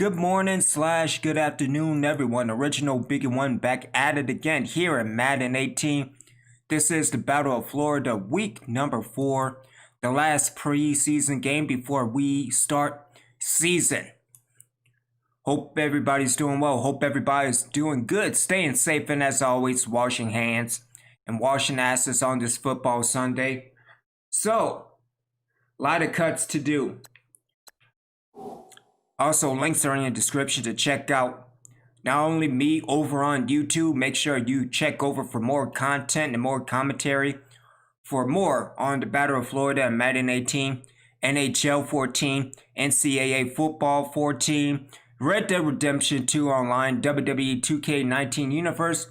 Good morning slash good afternoon, everyone. Original Biggie One back at it again here in Madden 18. This is the Battle of Florida, week number 4, the last preseason game before we start season. Hope everybody's doing well. Hope everybody's doing good, staying safe, and as always, washing hands and washing asses on this football Sunday. So, a lot of cuts to do. Also, links are in the description to check out not only me over on YouTube, make sure you check over for more content and more commentary for more on the Battle of Florida and Madden 18, NHL 14, NCAA Football 14, Red Dead Redemption 2 Online, WWE 2K19 Universe,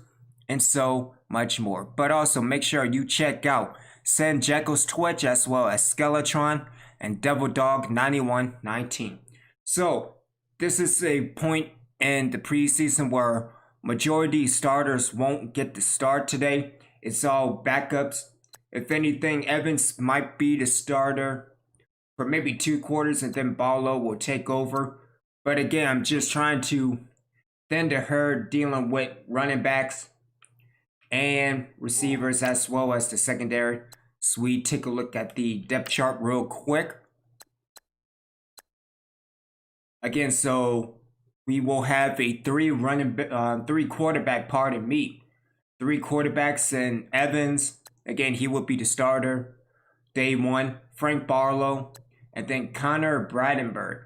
and so much more. But also make sure you check out San Jekyll's Twitch as well as Skeletron and Devil Dog 9119. So, this is a point in the preseason where majority starters won't get the start today. It's all backups. If anything, Evans might be the starter for maybe 2 quarters and then Barlow will take over. But again, I'm just trying to thin the herd dealing with running backs and receivers as well as the secondary. So we take a look at the depth chart real quick. Again, so we will have a 3 quarterback, pardon me. 3 quarterbacks and Evans. Again, he will be the starter. Day 1, Frank Barlow, and then Connor Bradenberg.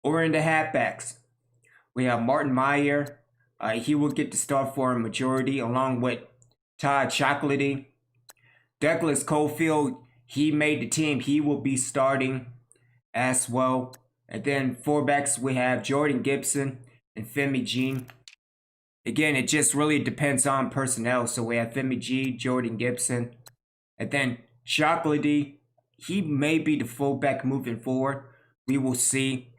Over in the halfbacks, we have Martin Meyer. He will get the start for a majority along with Todd Chocolate. Douglas Cofield, he made the team. He will be starting as well. And then fullbacks, we have Jordan Gibson and Femi Jean. Again, it just really depends on personnel. So we have Femi G, Jordan Gibson. And then Chocolate, he may be the fullback moving forward. We will see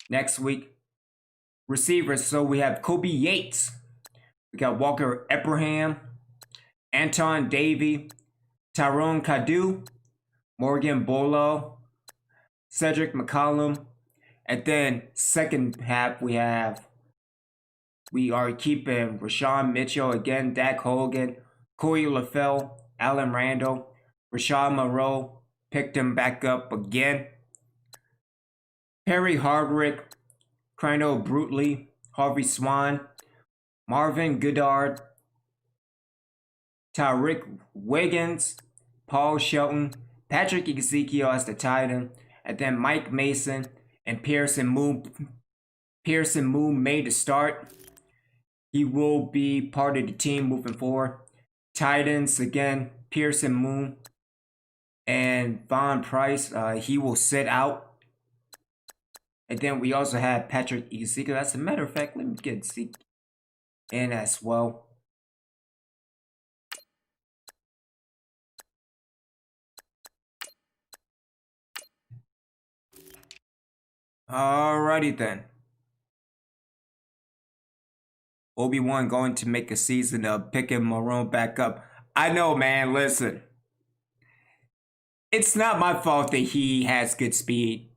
next week. Receivers, so we have Kobe Yates. We got Walker Abraham, Anton Davey, Tyrone Cadu, Morgan Bolo, Cedric McCollum, and then second half we are keeping Rashawn Mitchell again, Dak Hogan, Corey LaFell, Alan Randall, Rashad Monroe picked him back up again. Perry Hardrick, Crino Brutley, Harvey Swan, Marvin Goddard, Tyrick Wiggins, Paul Shelton, Patrick Ezekiel as the tight end, and then Mike Mason and Pearson Moon. Pearson Moon made the start. He will be part of the team moving forward. Titans again, Pearson Moon and Von Price. He will sit out. And then we also have Patrick Ezekiel. As a matter of fact, let me get Zeke in as well. Alrighty then. Obi-Wan going to make a season of picking Marone back up. I know, man, listen. It's not my fault that he has good speed.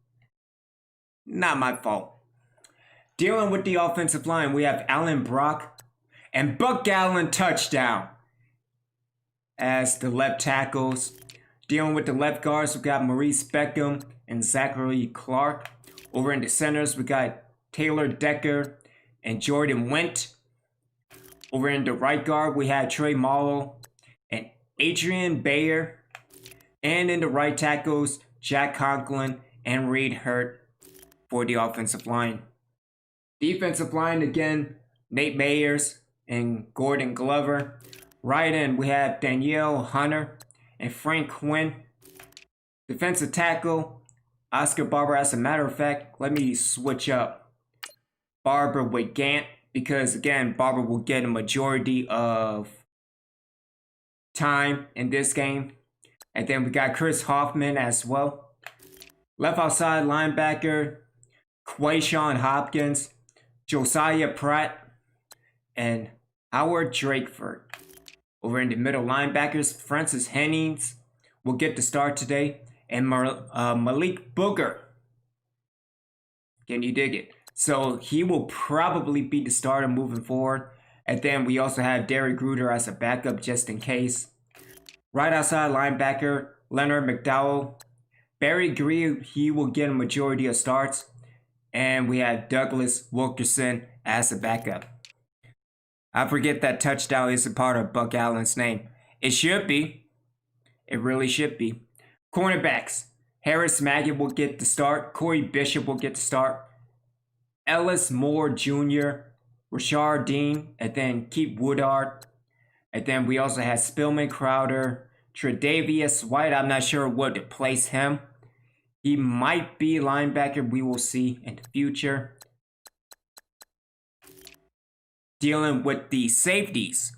Not my fault. Dealing with the offensive line, we have Allen Brock and Buck Allen touchdown as the left tackles. Dealing with the left guards, we got Maurice Beckham and Zachary Clark. Over in the centers, we got Taylor Decker and Jordan Went. Over in the right guard, we had Trey Marlowe and Adrian Bayer. And in the right tackles, Jack Conklin and Reed Hurt for the offensive line. Defensive line, again, Nate Mayers and Gordon Glover. Right end, we have Danielle Hunter and Frank Quinn. Defensive tackle, Oscar Barber. As a matter of fact, let me switch up Barber with Gant because, again, Barber will get a majority of time in this game. And then we got Chris Hoffman as well. Left outside linebacker, Quayshawn Hopkins, Josiah Pratt, and Howard Drakeford. Over in the middle linebackers, Francis Hennings will get the start today, and Malik Booger Can you dig it? So he will probably be the starter moving forward. And then we also have Derek Gruder as a backup just in case. Right outside linebacker, Leonard McDowell. Barry Greer, he will get a majority of starts. And we have Douglas Wilkerson as a backup. I forget that touchdown is a part of Buck Allen's name. It should be. It really should be. Cornerbacks. Harris Maggett will get the start. Corey Bishop will get the start. Ellis Moore Jr., Rashard Dean, and then Keith Woodard. And then we also have Spillman Crowder, Tre'Davious White. I'm not sure what to place him. He might be linebacker. We will see in the future. Dealing with the safeties.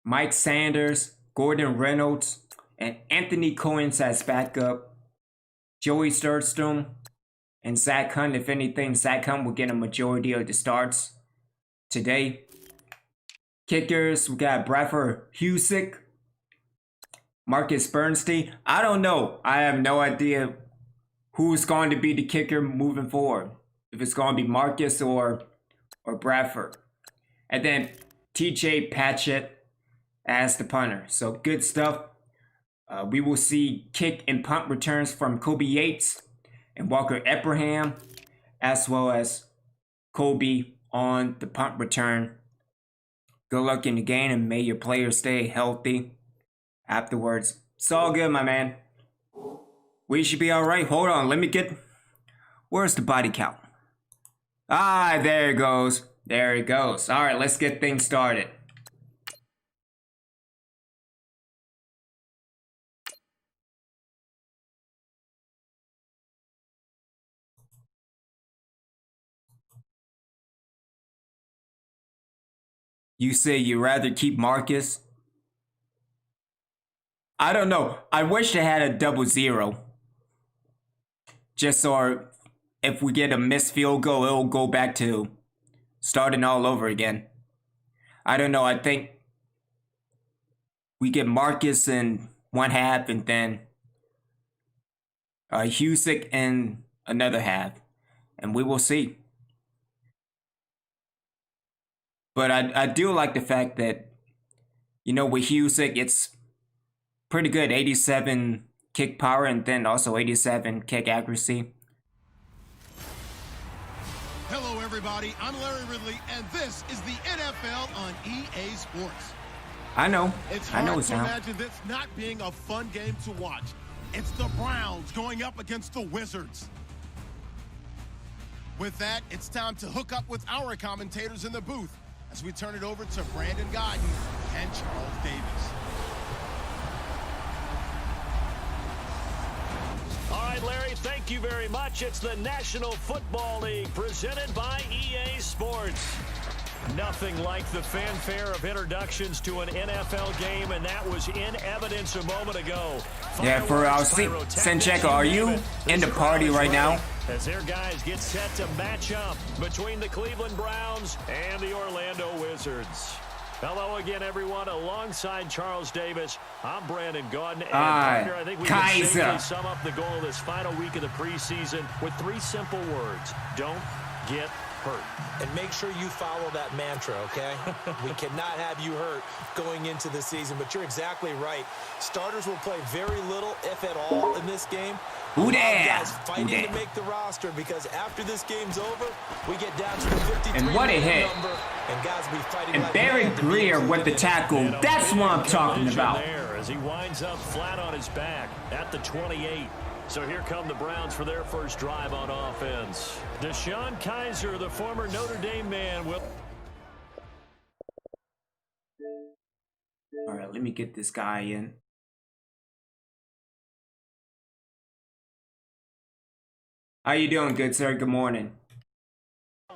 Mike Sanders, Gordon Reynolds, and Anthony Cohen as backup. Joey Sturstrom and Zach Hunt. If anything, Zach Hunt will get a majority of the starts today. Kickers, we got Bradford Husick, Marcus Bernstein. I don't know. I have no idea who's going to be the kicker moving forward. If it's going to be Marcus or Bradford. And then TJ Patchett as the punter. So good stuff. We will see kick and punt returns from Kobe Yates and Walker Abraham, as well as Kobe on the punt return. Good luck in the game, and may your players stay healthy afterwards. It's all good, my man. We should be all right. Hold on, let me get... Where's the body count? Ah, there it goes. There it goes. All right, let's get things started. You say you'd rather keep Marcus? I don't know. I wish they had a 0-0. Just so if we get a missed field goal, it'll go back to starting all over again. I don't know. I think we get Marcus in one half and then Husick in another half. And we will see. But I do like the fact that, you know, with Husick, it's pretty good. 87 kick power and then also 87 kick accuracy. Hello, everybody. I'm Larry Ridley, and this is the NFL on EA Sports. I know. It's I know hard it's to now. imagine this not being a fun game to watch. It's the Browns going up against the Wizards. With that, it's time to hook up with our commentators in the booth as we turn it over to Brandon Godden and Charles Davis. All right, Larry, thank you very much. It's the National Football League presented by EA Sports. Nothing like the fanfare of introductions to an NFL game, and that was in evidence a moment ago. Yeah, for our Sencheko, are you in the party right now? As their guys get set to match up between the Cleveland Browns and the Orlando Wizards. Hello again, everyone. Alongside Charles Davis, I'm Brandon Godden. And partner, I think we can safely sum up the goal of this final week of the preseason with 3 simple words. Don't get hurt. And make sure you follow that mantra, okay? We cannot have you hurt going into the season, but you're exactly right. Starters will play very little, if at all, in this game. Who there? Guys fighting to make the roster because after this game's over, we get down to the 53 and what a hit. number, and guys will be fighting and like Barry Greer with the tackle. That's what I'm talking about. There as he winds up flat on his back at the 28. So here come the Browns for their first drive on offense. Deshaun Kaiser, the former Notre Dame man, will... All right, let me get this guy in. How you doing, good sir? Good morning.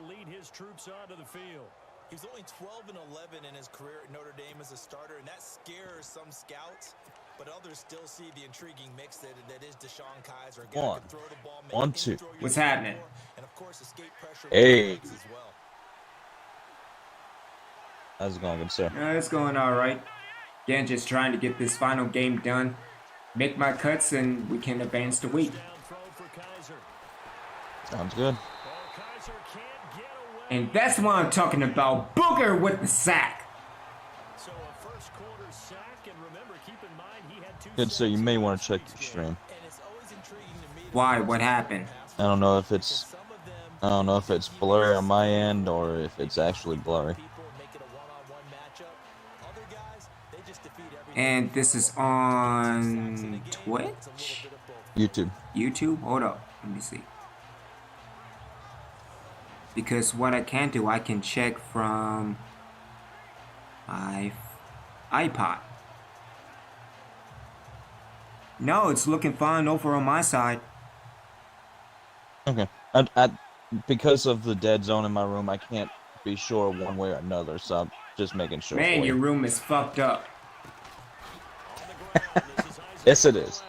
Lead his troops onto the field. He's only 12-11 in his career at Notre Dame as a starter, and that scares some scouts. But others still see the intriguing mix that is Deshaun Kaiser. One, one, two. What's happening? And of course, escape pressure hey. As well. How's it going, good sir? It's going all right. Again, just trying to get this final game done, make my cuts, and we can advance the week. Sounds good. And that's what I'm talking about. Booker with the sack. So a first quarter sack, and remember, keep in mind he had 2 Good, so you may want to check your stream. Why? What happened? I don't know if it's blurry on my end or if it's actually blurry. And this is on Twitch? YouTube. YouTube? Hold up. Let me see. Because what I can do, I can check from my iPod. No, it's looking fine over on my side. Okay. I because of the dead zone in my room, I can't be sure one way or another, so I'm just making sure. Man, your room is fucked up. Yes, it is.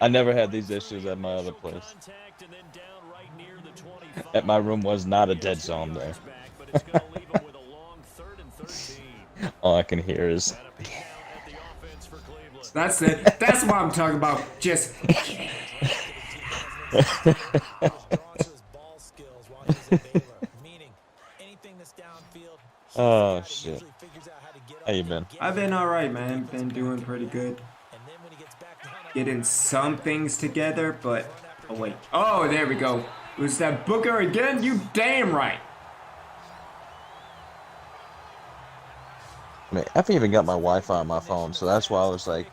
I never had these issues at my other place. At my room was not a dead zone there. All I can hear is... That's it. That's what I'm talking about. Just... Oh, shit. How you been? I've been alright, man. Been doing pretty good. Getting some things together, but... Oh, wait. Oh, there we go. Was that Booker again? You damn right. I mean, I've even got my Wi-Fi on my phone, so that's why I was like,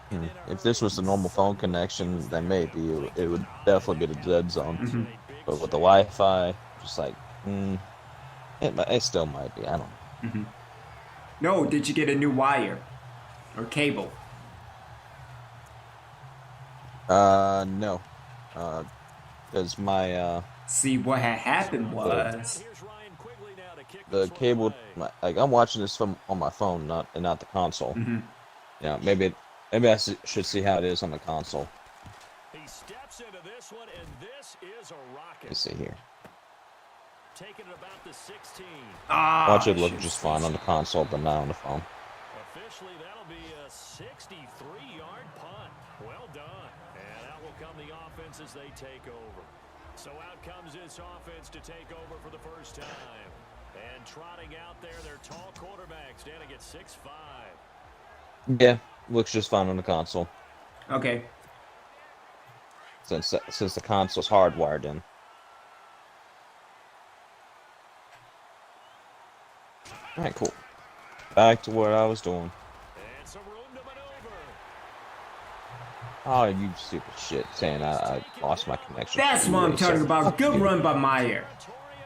if this was the normal phone connection, then maybe it would definitely be the dead zone. But with the Wi-Fi, just like, it still might be. I don't know. No, did you get a new wire? Or cable? No. Because my, See, what had happened was... the cable, like, I'm watching this from on my phone, not the console. Yeah, maybe I should see how it is on the console. He steps into this one, and this is a rocket. Let's see here. Taking it about the 16. Watch it look just fine on the console, but not on the phone. Officially, that'll be a 63-yard punt. Well done. And out will come the offense as they take over. So out comes this offense to take over for the first time. And trotting out there, their tall quarterback standing at 6'5". Yeah, looks just fine on the console. Okay. Since the console's hardwired in. Alright, cool. Back to what I was doing. And some room to maneuver. Oh, you stupid shit, saying I lost my connection. That's what I'm talking about. Good run by Meyer.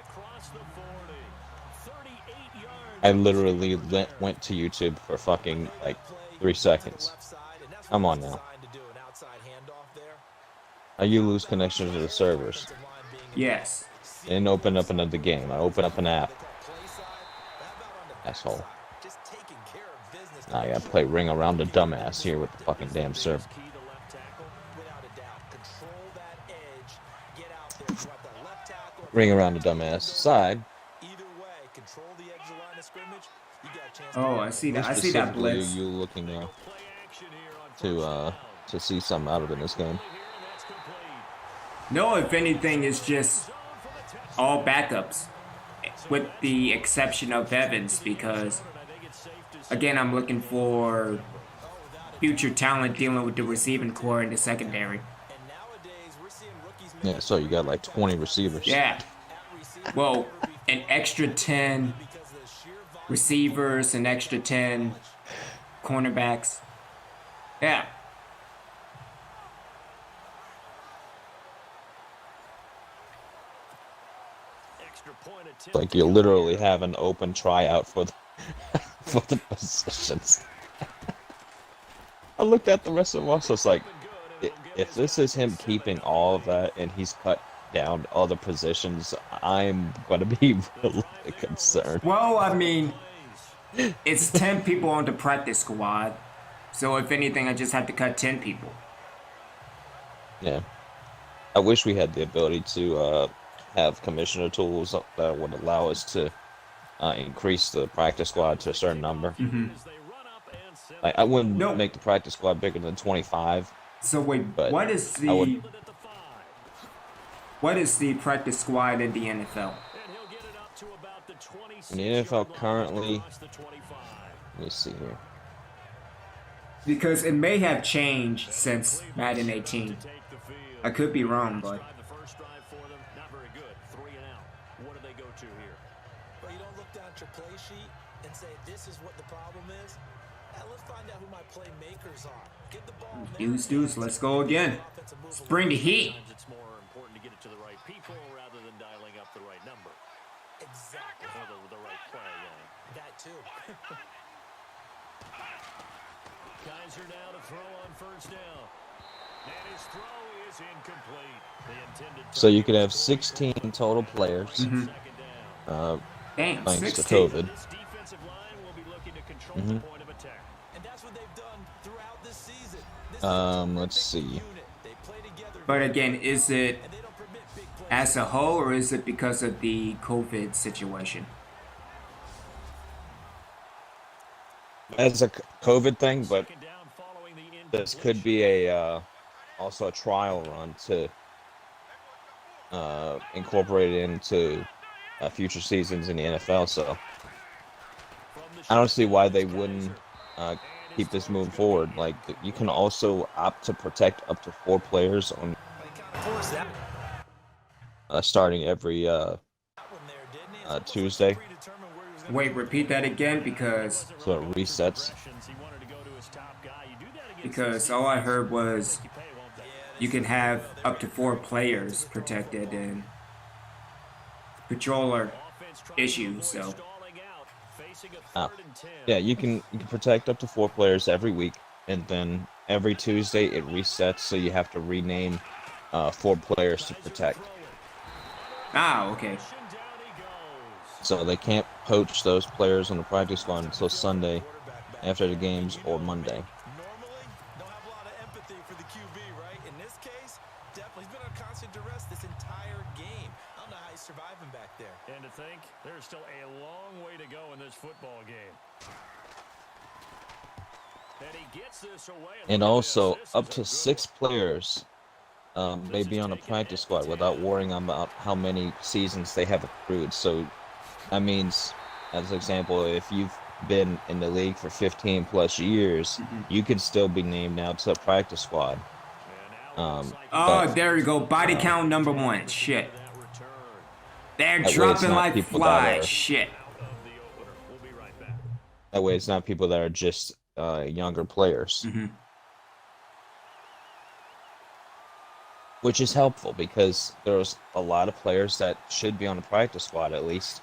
Across the 40. 38 yards. I literally went to YouTube for fucking, like, 3 seconds. Come on now. You lose connection to the servers. Yes. And open up another game. I open up an app. Asshole. Now I gotta play Ring Around the Dumbass here with the fucking damn server. Ring Around the Dumbass side. Oh, I see that. I see that blitz. You looking to see something out of it in this game? No, if anything, it's just all backups, with the exception of Evans, because, again, I'm looking for future talent dealing with the receiving core in the secondary. Yeah, so you got like 20 receivers. Yeah. Well, an extra 10 receivers, an extra 10 cornerbacks. Yeah. Like you literally have an open tryout for the for the positions. I looked at the rest of them also. It's like, if this is him keeping all of that and he's cut down other positions, I'm gonna be really concerned. Well, I mean, it's 10 people on the practice squad, so if anything, I just have to cut 10 people. Yeah, I wish we had the ability to have commissioner tools that would allow us to increase the practice squad to a certain number. Like, I wouldn't make the practice squad bigger than 25. So wait, but what is the... What is the practice squad in the NFL? In the NFL currently, let me see here. Because it may have changed since Madden 18. I could be wrong, but What do they go to here? Well, you don't look down at your play sheet and say, this is what the problem is. Let's find out who my playmakers are. Get the ball. deuce, let's go again. Let's bring the heat. Sometimes it's more important to get it to the right people rather than dialing up the right number. Exactly. Or the right play, yeah. That too. Kaiser now to throw on first down. And his throw is incomplete. The intended So you could have 16 total players. Damn, Thanks to 16. COVID. This defensive line will be looking to control Mm-hmm. the point of attack. And that's what they've done throughout this season. This Let's see. unit. They play together. But again, is it And they don't permit big plays. as a whole, or is it because of the COVID situation? As a COVID thing, but Second down following the this could be a also a trial run to incorporate it into future seasons in the NFL. So I don't see why they wouldn't keep this moving forward. Like, you can also opt to protect up to 4 players on starting every Tuesday, Wait, repeat that again, because so it resets. all I heard was you can have up to 4 players protected and controller issues. So Yeah, you can protect up to 4 players every week, and then every Tuesday it resets, so you have to rename 4 players to protect. okay. So they can't poach those players on the practice squad until Sunday after the games or Monday. Normally, don't have a lot of empathy for the QB, right? In this case, definitely he's been on constant duress this entire game. I don't know how he's surviving back there. And to think, there's still a long way to go in this football game. And he gets this away. And also, up to 6 players may be on a practice squad without worrying about how many seasons they have accrued. So that means, as an example, if you've been in the league for 15 plus years, you could still be named now to a practice squad. But There you go. Body count number 1. Shit. They're That way it's dropping not like people that flies. are- Shit. that way, it's not people that are just younger players. Which is helpful, because there's a lot of players that should be on the practice squad, at least,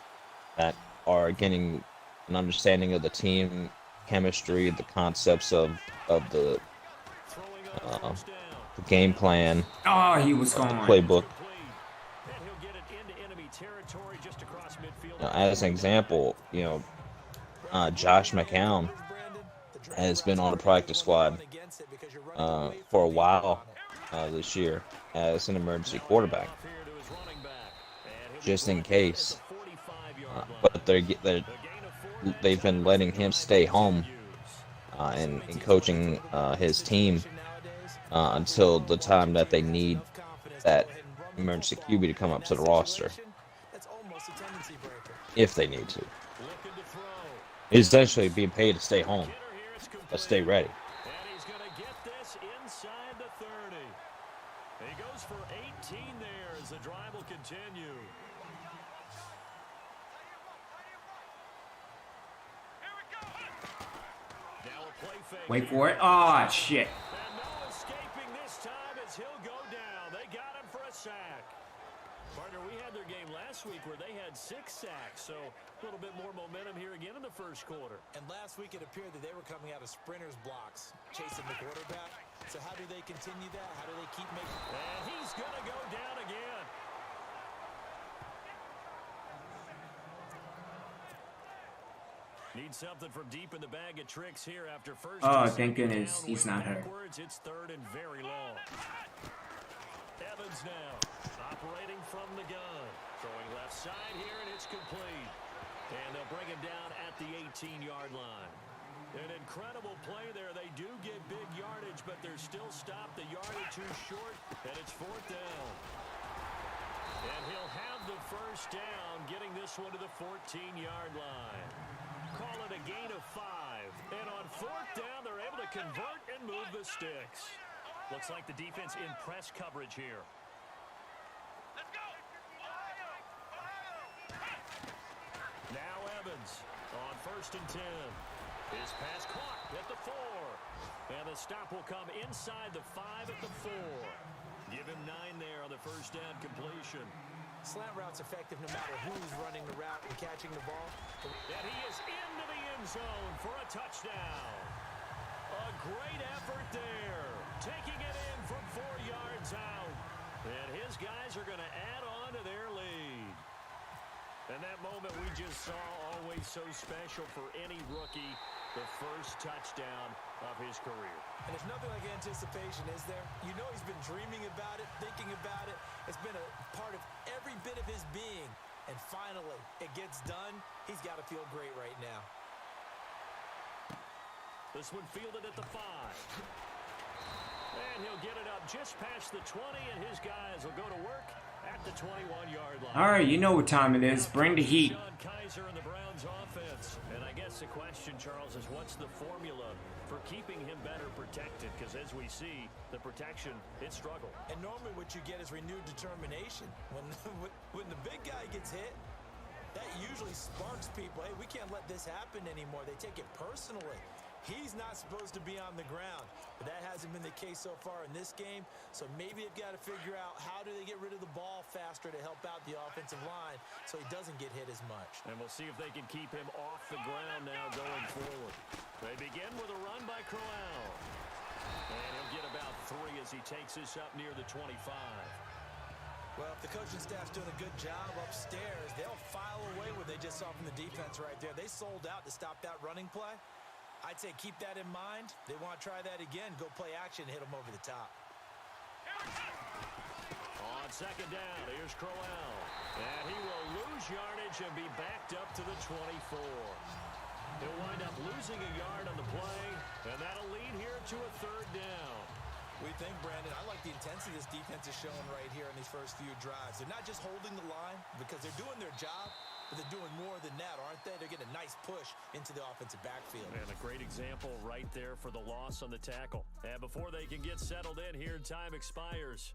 that are getting an understanding of the team chemistry, the concepts of the game plan, Oh, he was the gone. playbook. As an example, Josh McCown has been on the practice squad for a while this year as an emergency quarterback, just in case. But they've been letting him stay home and coaching his team until the time that they need that emergency QB to come up to the roster, if they need to. He's essentially being paid to stay home, but stay ready. And he's going to get this inside the 30. He goes for 18 there as the drive will continue. Now a play fake. Wait for it. Oh, shit. And no escaping this time as he'll go down. They got him for a sack. Partner, we had their game last week where they had 6 sacks, so a little bit more momentum here again in the first quarter. And last week it appeared that they were coming out of sprinters blocks, chasing the quarterback. So how do they continue that? How do they keep making... And he's going to go down again. Need something from deep in the bag of tricks here after first. Oh, and thank second goodness down, he's went not hurt. backwards. It's 3rd and very long. Evans now operating from the gun. Throwing left side here, and it's complete. And they'll bring him down at the 18-yard line. An incredible play there. They do get big yardage, but they're still stopped. The yard or two short, and it's 4th down. And he'll have the first down, getting this one to the 14-yard line. Call it a gain of 5. And on 4th down, they're able to convert and move the sticks. Looks like the defense in press coverage here. Let's go! Now Evans on 1st and 10. His pass caught at the 4. And the stop will come inside the 5 at the 4. Give him 9 there on the first down completion. Slant route's effective no matter who's running the route and catching the ball. And he is into the end zone for a touchdown. A great effort there. Taking it in from 4 yards out. And his guys are going to add on to their lead. And that moment we just saw, always so special for any rookie, the first touchdown of his career. And there's nothing like anticipation, is there? You know he's been dreaming about it, thinking about it. It's been a part of every bit of his being. And finally, it gets done. He's got to feel great right now. This one fielded at the 5. And he'll get it up just past the 20, and his guys will go to work at the 21-yard line. All right, you know what time it is. Bring the heat. Sean Kaiser and the Browns offense. And I guess the question, Charles, is what's the formula for keeping him better protected? Because as we see, the protection, it struggled. And normally what you get is renewed determination. When the big guy gets hit, that usually sparks people. Hey, we can't let this happen anymore. They take it personally. He's not supposed to be on the ground, but that hasn't been the case so far in this game. So maybe they've got to figure out how do they get rid of the ball faster to help out the offensive line so he doesn't get hit as much. And we'll see if they can keep him off the ground now going forward. They begin with a run by Crowell. And he'll get about 3 as he takes this up near the 25. Well, if the coaching staff's doing a good job upstairs, they'll file away what they just saw from the defense right there. They sold out to stop that running play. I'd say keep that in mind. They want to try that again. Go play action and hit them over the top. On 2nd down, here's Crowell. And he will lose yardage and be backed up to the 24. He'll wind up losing a yard on the play, and that'll lead here to a 3rd down. We think, Brandon, I like the intensity this defense is showing right here in these first few drives. They're not just holding the line because they're doing their job, but they're doing more than that, aren't they? They're getting a nice push into the offensive backfield. And a great example right there for the loss on the tackle. And before they can get settled in here, time expires.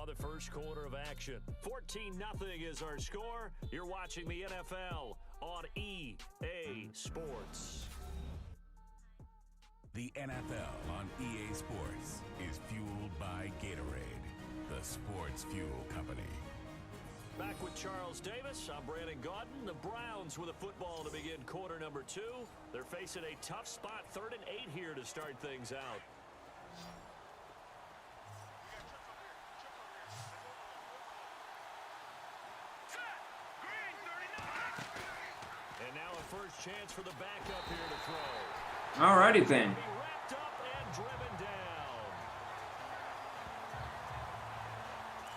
The first quarter of action. 14-0 is our score. You're watching the NFL on EA Sports. The NFL on EA Sports is fueled by Gatorade, the sports fuel company. Back with Charles Davis, I'm Brandon Gaudin. The Browns with a football to begin quarter number 2. They're facing a tough spot, 3rd and 8 here to start things out. And now a first chance for the backup here to throw. Alrighty then. Be wrapped up and driven down.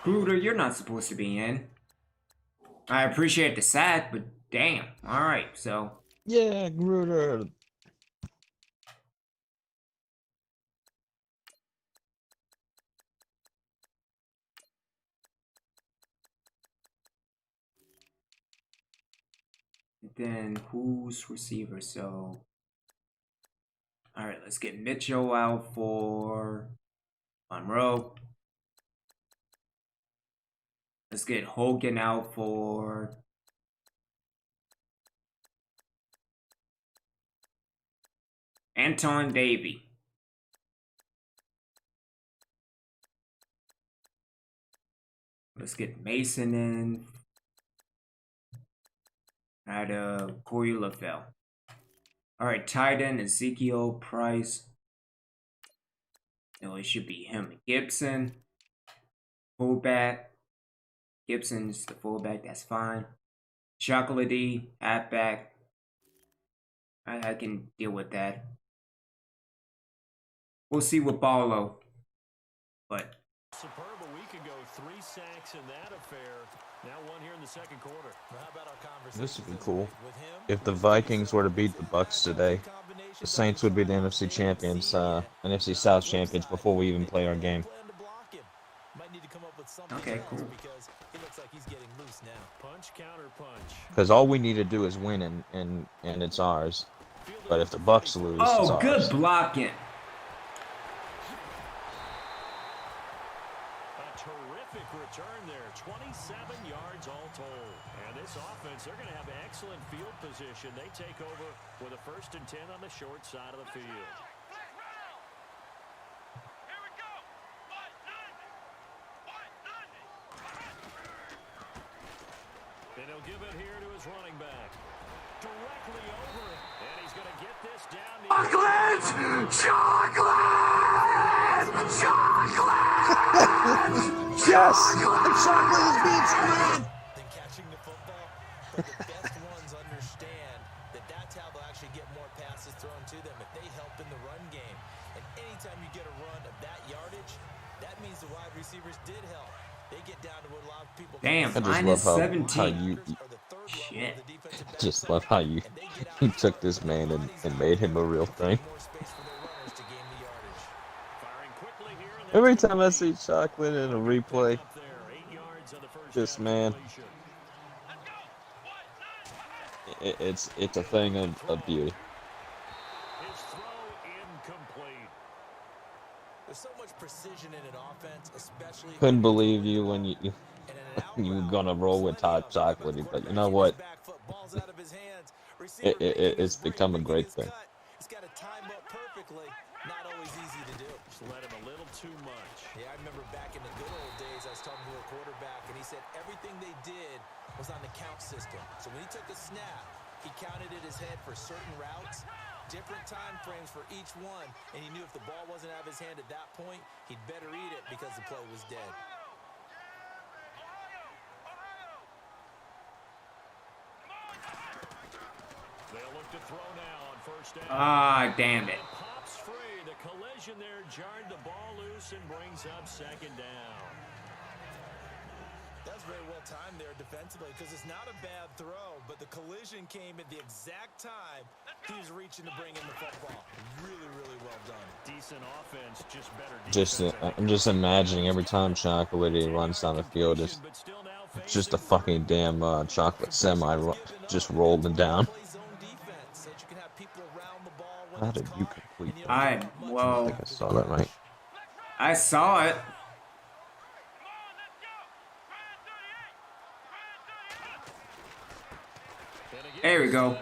Gruder, you're not supposed to be in. I appreciate the sack, but damn. Alright, so. Yeah, Gruder. Then who's receiver? So. Alright, let's get Mitchell out for Monroe. Let's get Hogan out for Anton Davey. Let's get Mason in. Corey LaFell. Alright, tight end Ezekiel Price. No, it should be him. Gibson. Fullback. Gibson's the fullback, that's fine. Chocolatey, halfback. I can deal with that. We'll see with Barlow. But Superb a week ago, 3 sacks in that affair. Now 1 here in the 2nd quarter. Well, how about our conversation This would be cool. with him? If the Vikings were to beat the Bucks today, the Saints would be the NFC champions, NFC South champions before we even play our game. Plan to block him. Might need to come up with something Okay, else cool. because he looks like he's getting loose now. Punch, counter punch. Because all we need to do is win, and it's ours. But if the Bucks lose, it's Oh, ours. good blocking. A terrific return there. 27 yards all told. And this offense, they're going to have excellent field position. They take over with a 1st and 10 on the short side of the field. And he'll give it here to his running back. Directly over it. And he's going to get this down. Chocolate! Chocolate! Chocolate! Yes! The chocolate is being spread! Than catching the football, but the best ones understand that that's how they'll actually get more passes thrown to them if they help in the run game. And anytime you get a run of that yardage, that means the wide receivers did help. They get down to what a lot of people Damn, I just minus love how 17. you are the third level Shit. of the defensive back just play. love how you And they get out you there, took this man put and bodies made out him a real there, thing. more space for their runners to gain the yardage. Firing quickly here. And Every that's time I see chocolate in a replay, up there. 8 yards on the first this down man, completion. it's a thing of beauty. His throw incomplete. There's so much precision in an offense, especially Couldn't believe you when and in an out you were route, gonna roll with plenty top of chocolate, defensive but you quarterbacks know in his what? back foot, balls out of his hands, receiver It's making his break, become a making great his thing. cut. He's got to time up perfectly. Not always easy to do. Just let him a little too much. Yeah, I remember back in the good old days, I was talking to a quarterback, and he said everything they did was on the count system. So when he took a snap, he counted in his head for certain routes, different time frames for each one, and he knew if the ball wasn't out of his hand at that point, he'd better eat it because the play was dead. They'll look to throw now on 1st down. Ah, damn it. Pops free. The collision there jarred the ball loose and brings up 2nd down. That's very well timed there defensively because it's not a bad throw, but the collision came at the exact time he was reaching to bring in the football. Really, really well done. Decent offense, just better Just defense. I'm just imagining every time chocolate runs down the field, it's just a fucking damn chocolate semi just rolling down. Play zone defense so that you can have people around the ball when How it's did you caught, complete and that? I, I well, think I saw that right. I saw it. There we go.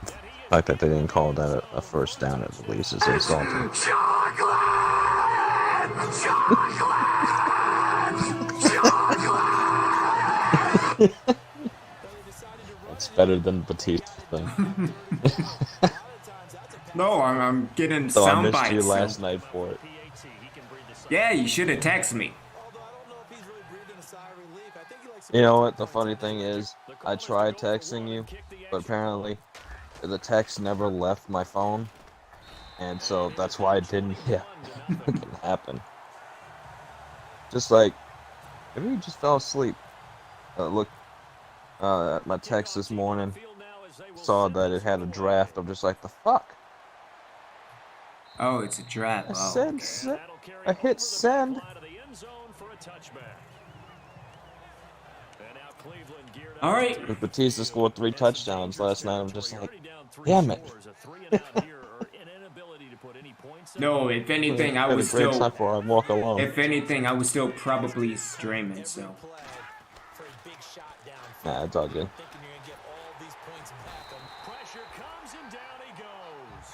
The fact that they didn't call that a 1st down at least is insulting. Chocolate! Chocolate! It's better than Batista thing. No, I'm getting So I sound missed you bites. last night for it. Yeah, you should have texted me. although I don't know if he's really breathing a sigh of relief. I think he likes You know what? The funny thing is, I tried texting you, but apparently the text never left my phone, and so that's why it didn't happen. Just like maybe he just fell asleep. Look at my text this morning, saw that it had a draft. I'm just like, the fuck. Oh, it's a draft. I Oh, said okay. send. I hit send. All right. If Batista scored 3 touchdowns last night, I'm just like, damn it. No, if anything, I Had a was great time still. before I walk alone. If anything, I was still probably streaming. So. play for a big shot down. Nah, it's all good. Thinking you're gonna get all these points back on Pressure comes and down he goes.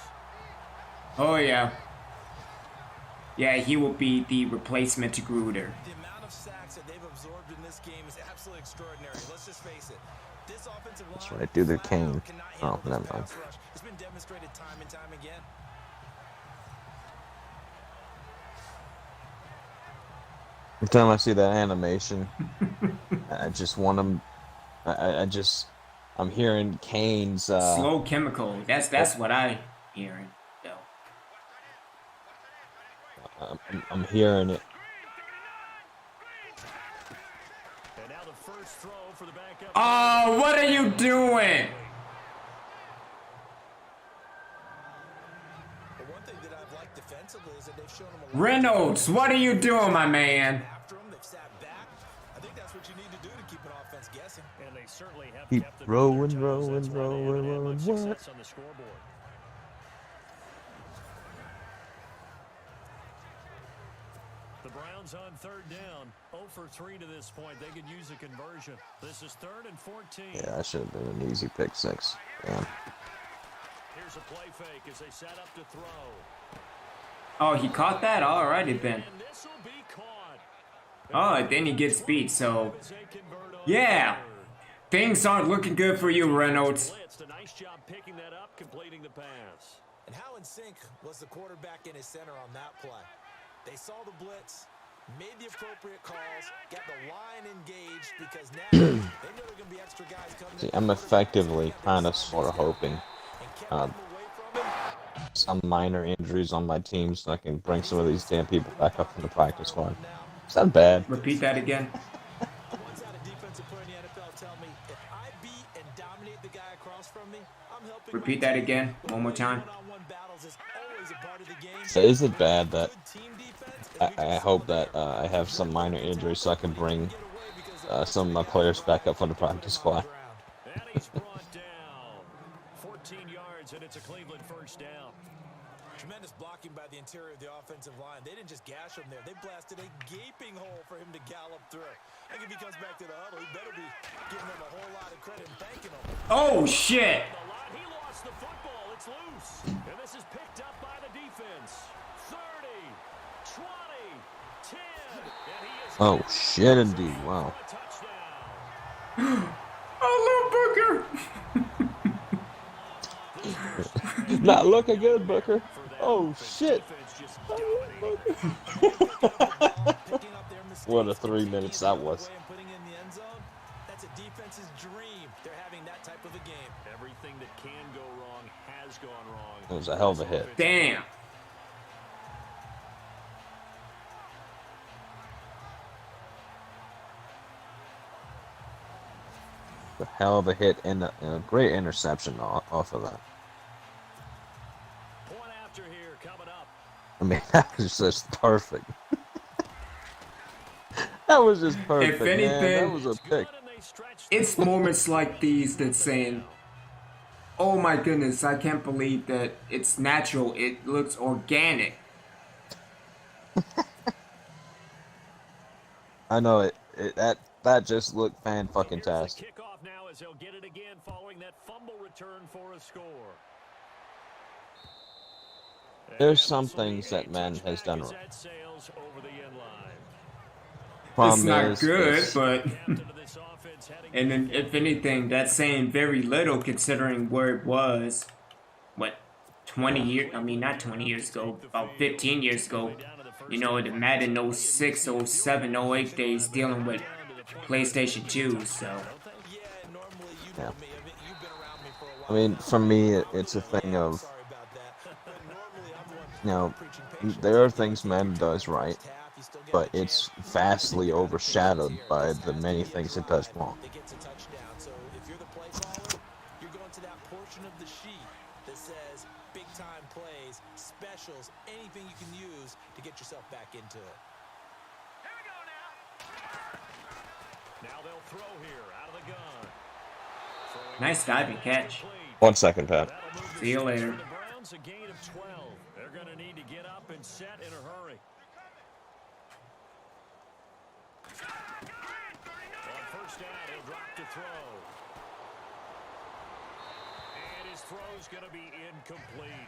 Oh yeah. Yeah, he will be the replacement to Gruder. the amount of sacks that they've absorbed in this game is absolutely extraordinary. Let's just face it. This offensive line That's right, do the flat out cane. cannot Oh, handle this never mind. pass rush. It's been demonstrated time and time again. Every time I see that animation, I just want him. I'm hearing Kane's. Slow chemical. That's what I hearing. So. I'm hearing it. And now the first throw for the backup. Oh, what are you doing? But one thing that I've liked defensively is that they've shown him a lot Reynolds, what are you doing, my man? after him. They've sat think that's what you need to do to keep an offense guessing. And they certainly have Keep kept them rolling, on their toes. rolling, That's why they haven't had rolling, much what? success on the scoreboard. The Browns on third down, 0 for 3 to this point. They could use a conversion. This is 3rd and 14. Yeah, that should have been an easy pick six. Damn. Here's a play fake as they set up to throw. Oh, he caught that? Alrighty then. And this will be caught. Oh, then he gets beat, so... Yeah! Things aren't looking good for you, Reynolds. Blitzed. A nice job picking that up, completing the pass. And how in sync was the quarterback and his center on that play? They saw the blitz, made the appropriate calls, got the line engaged because now they know there are going to be extra guys coming. See, I'm effectively kind of sort of hoping some minor injuries on my team so I can bring some of these damn people back up from the practice squad. Is that bad? Repeat that again. I once had a defensive player in the NFL tell me, if I beat and dominate the guy across from me, I'm helping. Repeat that again. One more time. One-on-one battles is always a part of the game. So is it bad that I hope that I have some minor injuries so I can bring some of my players back up from the practice squad? And he's brought down. 14 yards, and it's a Cleveland first down. Tremendous blocking by the interior of the offensive line. They didn't just gash him there. They blasted a gaping hole for him to gallop through. I think if he comes back to the huddle, he better be giving them a whole lot of credit and thanking them. Oh, shit! He lost the football. It's loose. And this is picked up by the defense. 30, 20, 10. And he is Oh shit indeed, wow. a touchdown. Oh, little Booker! Not looking good, Booker. Oh shit. What a 3 minutes that was. That's a defense's dream. They're having that type of a game. Everything that can go wrong has gone wrong. It was a hell of a hit. Damn. A hell of a hit and a great interception off of that. Point after here coming up. I mean, that was just perfect. That was just perfect, If anything, man. That was a pick. It's moments like these that saying, oh my goodness, I can't believe that it's natural. It looks organic. I know it. That just looked fan-fucking-tastic. Kickoff now as they'll get it again following that fumble return for a score. There's some things that Madden has done wrong. It's Problem not is, good, but... And then, if anything, that's saying very little considering where it was, what, 20 years, I mean, not 20 years ago, about 15 years ago. You know, the Madden 06, 07, 08 days dealing with PlayStation 2, so. Yeah. I mean, for me, it's a thing of, you know, there are things Madden does right, but it's vastly overshadowed by the many things it does wrong. So if you're the play caller, you're going to that portion of the sheet that says big time plays, specials, anything you can use to get yourself back into it. Here we go now. Now they'll throw here out of the gun. Nice diving catch. 1 second, Pat. See you later. The Browns a gain of 12. They're going to need to get up and set in a hurry. On first down, he'll drop to throw. And his throw's going to be incomplete.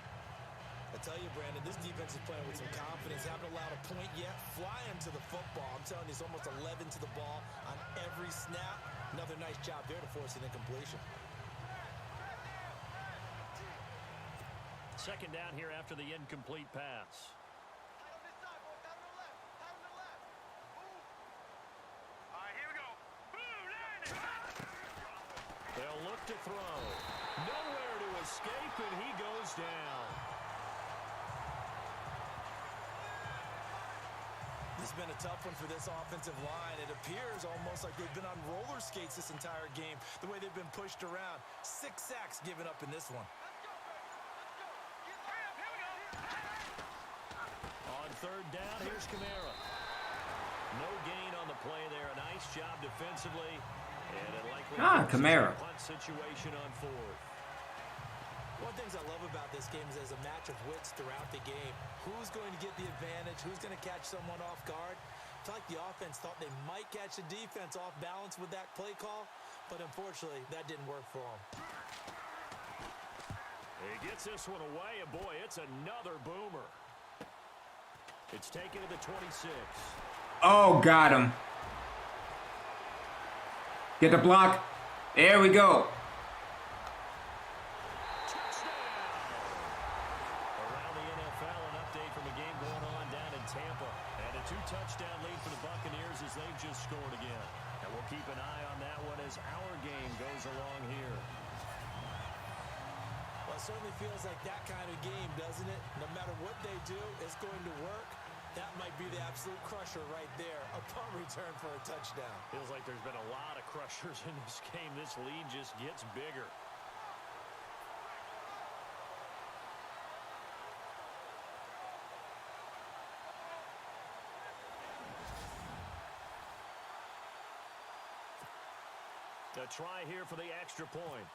I tell you, Brandon, this defense is playing with some confidence. Haven't allowed a point yet. Flying to the football. I'm telling you, it's almost 11 to the ball on every snap. Another nice job there to force an incompletion. Second down here after the incomplete pass. They'll look to throw. Nowhere to escape, and he goes down. This has been a tough one for this offensive line. It appears almost like they've been on roller skates this entire game, the way they've been pushed around. 6 sacks given up in this one. On third down, here's Kamara. No gain on the play there. A nice job defensively. And it likely Kamara. punt situation on fourth. One of the things I love about this game is there's a match of wits throughout the game. Who's going to get the advantage? Who's going to catch someone off guard? I feel like the offense thought they might catch the defense off balance with that play call, but unfortunately, that didn't work for them. He gets this one away, and boy, it's another boomer. It's taken to the 26. Oh, got him. Get the block. There we go. Around the NFL, an update from a game going on down in Tampa. And a 2-touchdown lead for the Buccaneers as they've just scored again. And we'll keep an eye on that one as our game goes along here. Well, it certainly feels like that kind of game, doesn't it? No matter what they do, it's going to work. That might be the absolute crusher right there. A punt return for a touchdown. Feels like there's been a lot of crushers in this game. This lead just gets bigger. A try here for the extra point.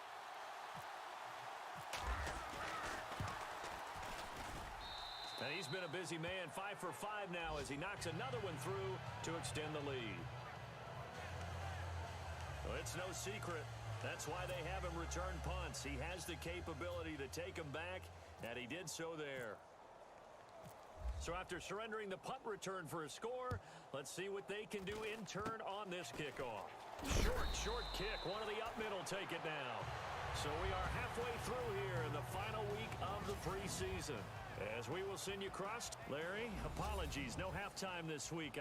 And he's been a busy man, 5 for 5 now as he knocks another one through to extend the lead. Well, it's no secret. That's why they have him return punts. He has the capability to take them back, and he did so there. So after surrendering the punt return for a score, let's see what they can do in turn on this kickoff. Short kick. One of the up middle take it now. So we are halfway through here in the final week of the preseason. As we will send you across, Larry, apologies. No halftime this week.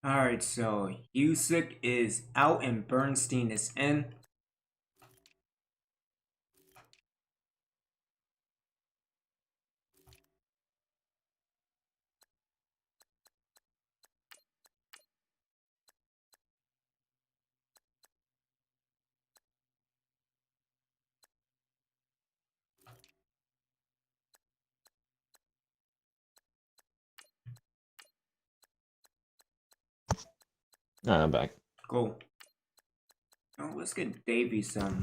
All right, so Usyk is out and Bernstein is in. I'm back. Cool. Oh, let's get Davey some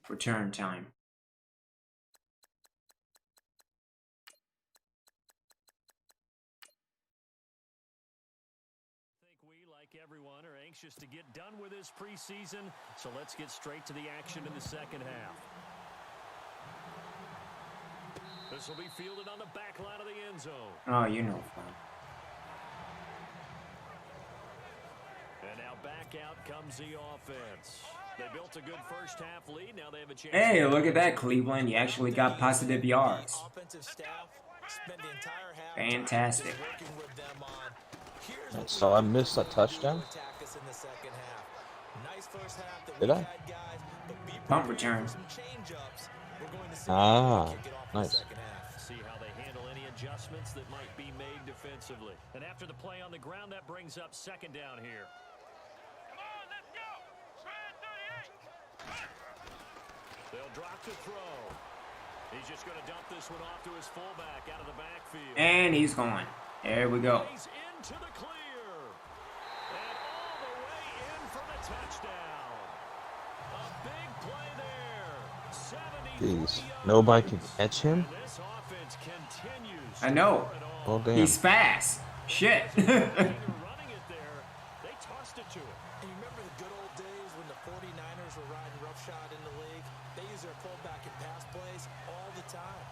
return time. I think we, like everyone, are anxious to get done with this preseason, so let's get straight to the action in the second half. This will be fielded on the back line of the end zone. Oh, you know fun. And now back out comes the offense. They built a good first half lead. Now they have a chance. Hey, look at that, Cleveland. You actually got positive yards. Offensive staff spent the entire half Fantastic. working with them on. Here's what So I missed a touchdown? attack us in the second half. Nice first half that Did we I? had, guys, but be Punt prepared return. for some change-ups. We're going to see Ah, kick it off in the nice. second half. See how they handle any adjustments that might be made defensively. And after the play on the ground, that brings up second down here. Come on, let's go. Brand 38. They'll drop to throw. He's just going to dump this one off to his fullback out of the backfield. And he's gone. There we go. He's into the clear. And all the way in for the touchdown. A big play there. 70. Jeez, nobody can catch him? This offense continues. I know. Oh, damn. He's fast. Shit. Running it there. They tossed it to him. And you remember the good old days when the 49ers were riding roughshod in the league? They used their fullback in pass plays all the time.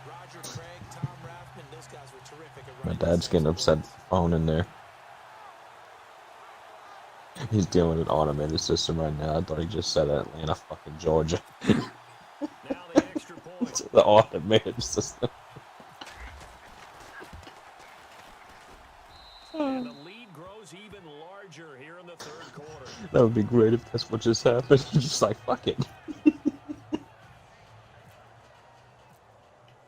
Roger Craig, Tom Rathman, those guys were terrific at My running. dad's getting upset phone in there. He's dealing with an automated system right now. I thought he just said Atlanta, fucking Georgia. Now the extra point. The automated system. And the lead grows even larger here in the third quarter. That would be great if that's what just happened. Just like, fuck it.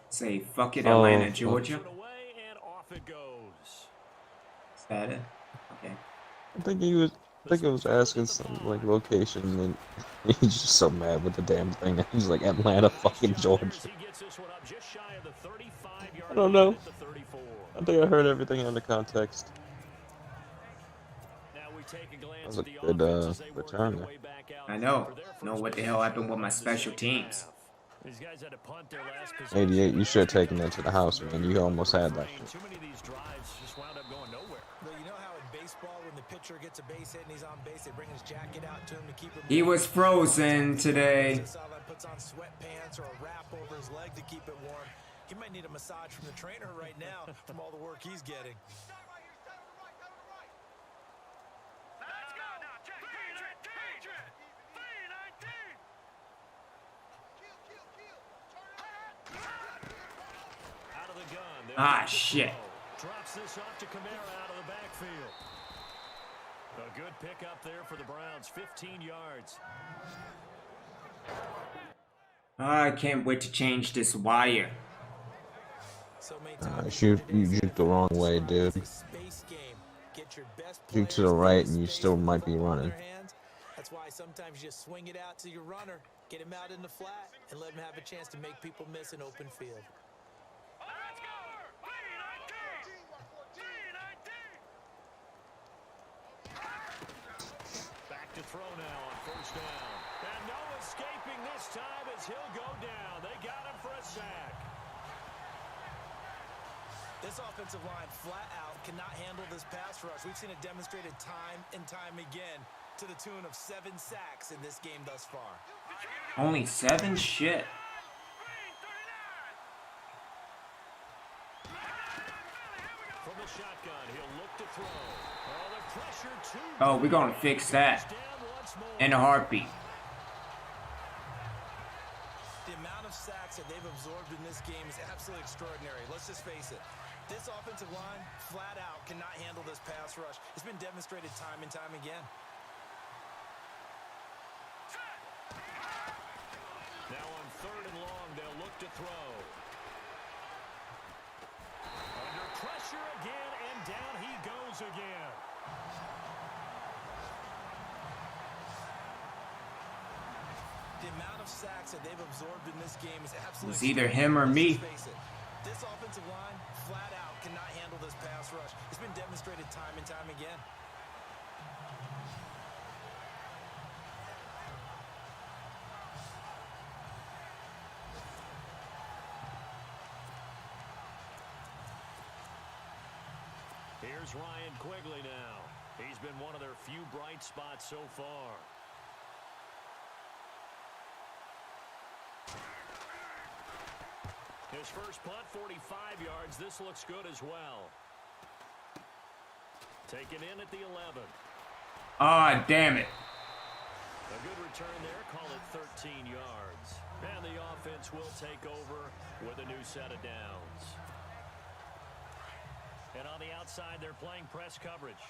Say, fuck it, Oh, Atlanta, fuck. Georgia. Put away and off it goes. Is that it? Okay. I think he was. I think it was asking some like location, and he's just so mad with the damn thing. He's like Atlanta, fucking Georgia. I don't know. I think I heard everything in the context. That was a good return there. I know what the hell happened with my special teams. These guys had to punt their last possession. 88, you should have taken that to the house, man. You almost had that shit. Too many of these drives just wound up going nowhere. Well, you know how in baseball, when the pitcher gets a base hit and he's on base, they bring his jacket out to him to keep him. He was frozen today. Puts on sweatpants or a wrap over his leg to keep it warm. He might need a massage from the trainer right now from all the work he's getting. Let's go now. Check. 319. 319. Out of the gun. Ah, shit. Drops this off to Kamara out of the backfield. A good pickup there for the Browns. 15 yards. I can't wait to change this wire. Shoot, you juked the wrong way, dude. Juke to the right, and you still might be running. That's why sometimes you just swing it out to your runner, get him out in the flat, and let him have a chance to make people miss an open field. Let's go. 319. 319. Back to throw now on first down. And no escaping this time as he'll go down. They got him for a sack. This offensive line flat out cannot handle this pass rush. We've seen it demonstrated time and time again to the tune of 7 sacks in this game thus far. Only 7? Shit. From the shotgun, he'll look to throw. Oh, the pressure too. Oh, we're gonna fix that in a heartbeat. The amount of sacks that they've absorbed in this game is absolutely extraordinary. Let's just face it. This offensive line, flat out, cannot handle this pass rush. It's been demonstrated time and time again. Now on 3rd and long, they'll look to throw. Under pressure again, and down he goes again. The amount of sacks that they've absorbed in this game is absolutely. It's either him or me. This offensive line, flat out, cannot handle this pass rush. It's been demonstrated time and time again. Here's Ryan Quigley now. He's been one of their few bright spots so far. His first punt, 45 yards. This looks good as well. Taken in at the 11. Ah, damn it. A good return there. Call it 13 yards. And the offense will take over with a new set of downs. And on the outside, they're playing press coverage.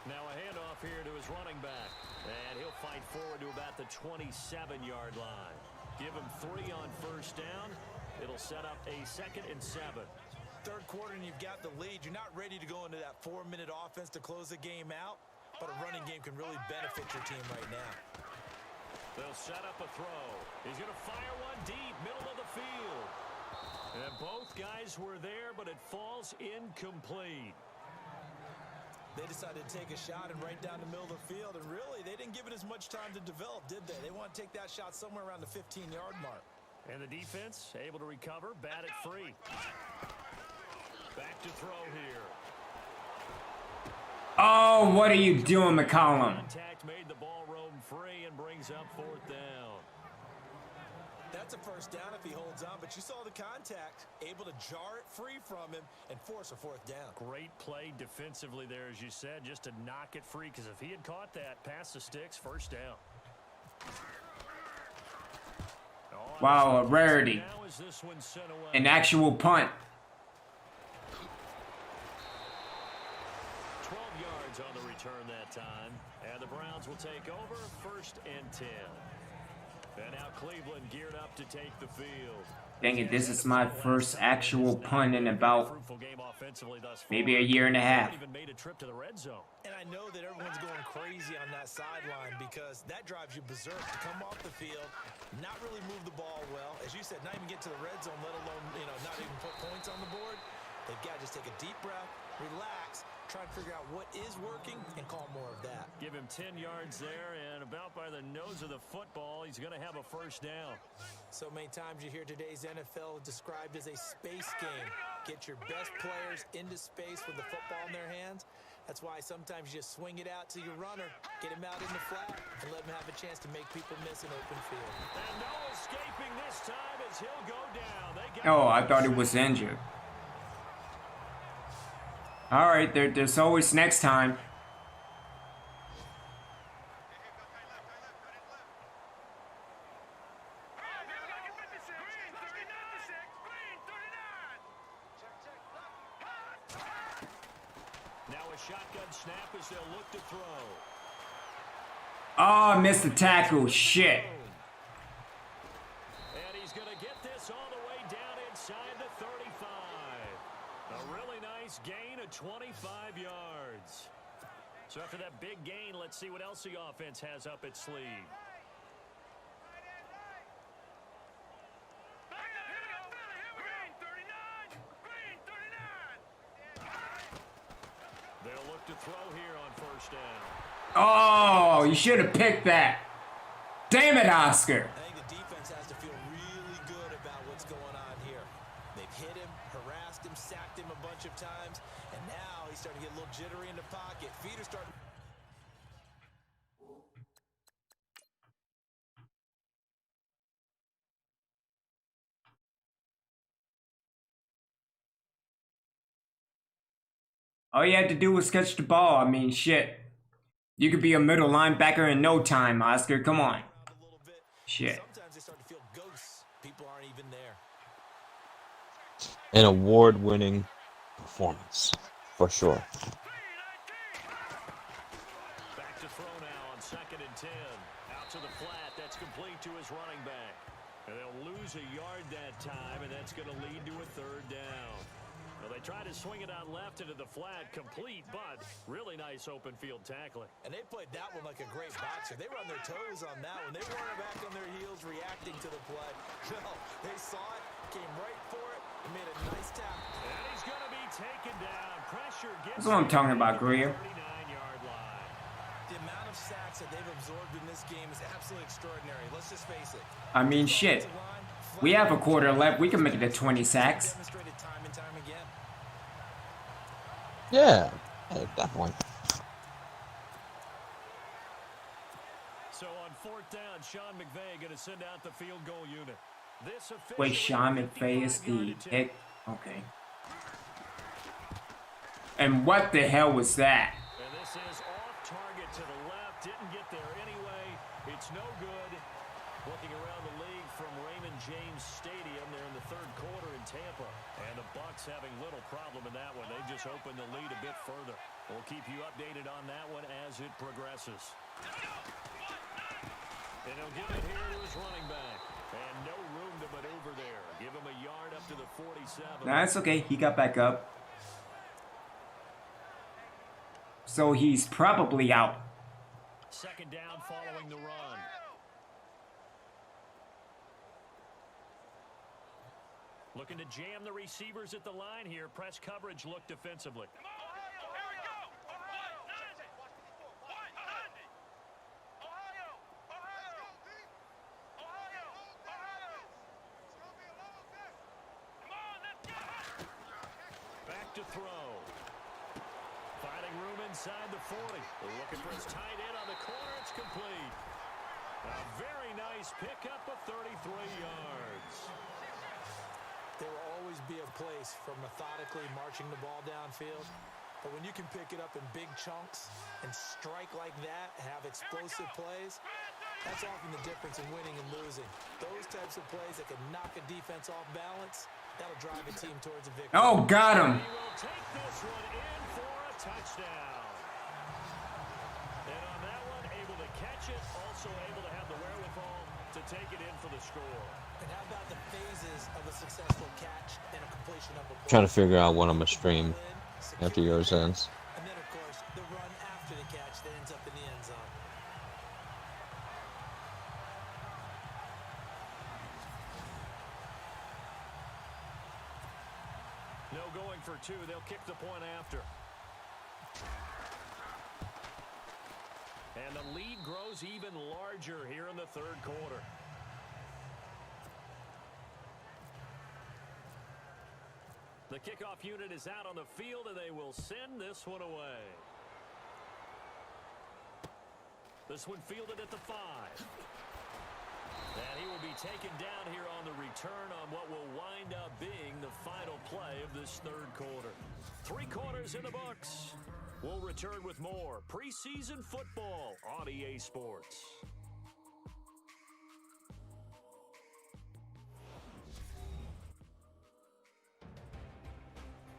Now a handoff here to his running back. And he'll fight forward to about the 27-yard line. Give him 3 on first down. It'll set up a 2nd and 7. Third quarter and you've got the lead. You're not ready to go into that 4-minute offense to close the game out. But a running game can really benefit your team right now. They'll set up a throw. He's going to fire one deep, middle of the field. And both guys were there, but it falls incomplete. They decided to take a shot and right down the middle of the field. And really, they didn't give it as much time to develop, did they? They want to take that shot somewhere around the 15-yard mark. And the defense able to recover, bat it free. Back to throw here. Oh, what are you doing, McCollum? Contact made the ball roam free and brings up 4th down. That's a first down if he holds on, but you saw the contact, able to jar it free from him and force a 4th down. Great play defensively there, as you said, just to knock it free, because if he had caught that, past the sticks, first down. Wow, a rarity. An actual punt. 12 yards on the return that time, and the Browns will take over 1st and 10. And now Cleveland geared up to take the field. Dang it, this is my first actual punt in about maybe a year and a half. Even made a trip to the red zone. And I know that everyone's going crazy on that sideline because that drives you berserk to come off the field, not really move the ball well. As you said, not even get to the red zone, let alone, not even put points on the board. They've got to just take a deep breath, relax, try and figure out what is working and call more of that. Give him 10 yards there, and about by the nose of the football, he's going to have a first down. So many times you hear today's NFL described as a space game. Get your best players into space with the football in their hands. That's why sometimes you just swing it out to your runner, get him out in the flat, and let him have a chance to make people miss an open field. And no escaping this time as he'll go down. Oh, I thought he was injured. All right, there's always next time. Now a shotgun snap as they'll look to throw. Oh, I missed the tackle. Shit. And he's going to get this all the way down inside the 35. A really nice gain of 25 yards. So after that big gain, let's see what else the offense has up its sleeve. They'll look to throw here on first down. Oh, you should have picked that. Damn it, Oscar. I think the defense has to feel really good about what's going on here. They've hit him, harassed him, sacked him a bunch of times, and now he's starting to get a little jittery in the pocket. Feet are starting. All you had to do was catch the ball. I mean, shit. You could be a middle linebacker in no time, Oscar. Come on. Shit. Sometimes they start to feel ghosts. People aren't even there. An award-winning performance, for sure. Back to throw now on 2nd and 10. Out to the flat. That's complete to his running back. And they'll lose a yard that time, and that's going to lead to a 3rd down. Well, they try to swing it out left into the flat, complete, but really nice open field tackling. And they played that one like a great boxer. They were on their toes on that one. They weren't back on their heels reacting to the play. No, they saw it, came right for it, and made a nice tackle. And he's going to be taken down. Pressure gets That's what I'm talking about, Greer. 39-yard line. The amount of sacks that they've absorbed in this game is absolutely extraordinary. Let's just face it. I mean, shit. We have a quarter left. We can make it to 20 sacks. Demonstrated time and time again. Yeah, at that point. So on 4th down, Sean McVay going to send out the field goal unit. This Wait, Sean McVay is the head. Okay. And what the hell was that? And this is off target to the left. Didn't get there anyway. It's no good. Looking around the league from Raymond James Stadium, they're in the 3rd quarter in Tampa. And the Bucs having little problem in that one. They just opened the lead a bit further. We'll keep you updated on that one as it progresses. And he'll give it here to his running back. And no room to maneuver there. Give him a yard up to the 47. Nah, it's okay. He got back up. So he's probably out. 2nd down following the run. Looking to jam the receivers at the line here. Press coverage, look defensively. Back to throw. Finding room inside the 40. Looking for his tight end on the corner. It's complete. A very nice pickup of 33 yards. There will always be a place for methodically marching the ball downfield. But when you can pick it up in big chunks and strike like that, have explosive plays, that's often the difference in winning and losing. Those types of plays that can knock a defense off balance, that'll drive a team towards a victory. Oh, got him. He will take this one in for a touchdown. And on that one, able to catch it, also able to have the wherewithal to take it in for the score. And how about the phases of a successful catch and a completion of a play? Trying to figure out what I'm gonna stream after yours ends. And then, of course, the run after the catch that ends up in the end zone. No going for two. They'll kick the point after. And the lead grows even larger here in the third quarter. The kickoff unit is out on the field, and they will send this one away. This one fielded at the 5. And he will be taken down here on the return on what will wind up being the final play of this third quarter. 3 quarters in the books. We'll return with more preseason football on EA Sports.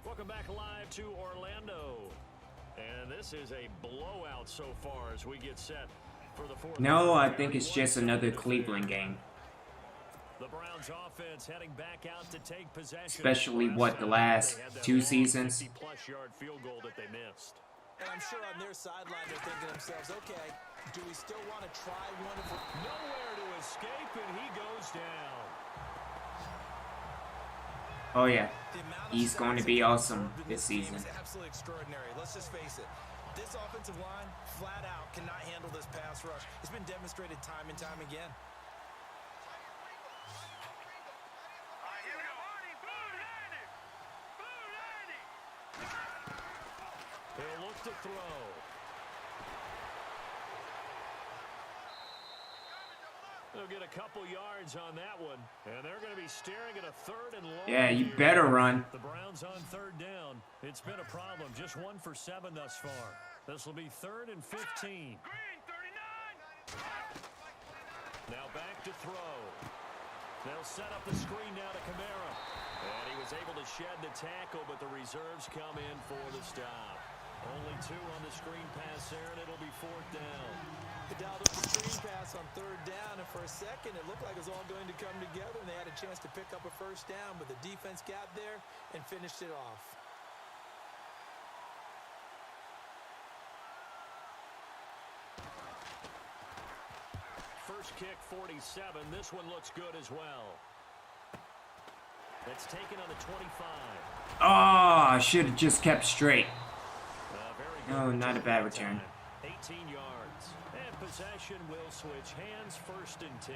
Welcome back live to Orlando. And this is a blowout so far as we get set for the fourth. No, I think it's just another Cleveland game. The Browns offense heading back out to take possession. Especially, what, the last 2 seasons? 50-plus-yard field goal that they missed. And I'm sure on their sideline they're thinking to themselves, okay, do we still want to try one? Nowhere to escape, and he goes down. Oh yeah, he's going to be awesome this season. It's absolutely extraordinary. Let's just face it. This offensive line, flat out, cannot handle this pass rush. It's been demonstrated time and time again. He'll look to throw. They'll get a couple yards on that one, and they're going to be staring at a 3rd and long. Yeah, you better run. The Browns on 3rd down. It's been a problem. Just 1 for 7 thus far. This will be 3rd and 15. Now back to throw. They'll set up the screen now to Kamara. And he was able to shed the tackle, but the reserves come in for the stop. Only 2 on the screen pass there, and it'll be 4th down. They dialed up the screen pass on 3rd down, and for a second it looked like it was all going to come together, and they had a chance to pick up a 1st down, but the defense got there and finished it off. First kick, 47. This one looks good as well. It's taken on the 25. Oh, I should have just kept straight. No, not a bad return. 18 yards. And possession will switch hands, 1st and 10.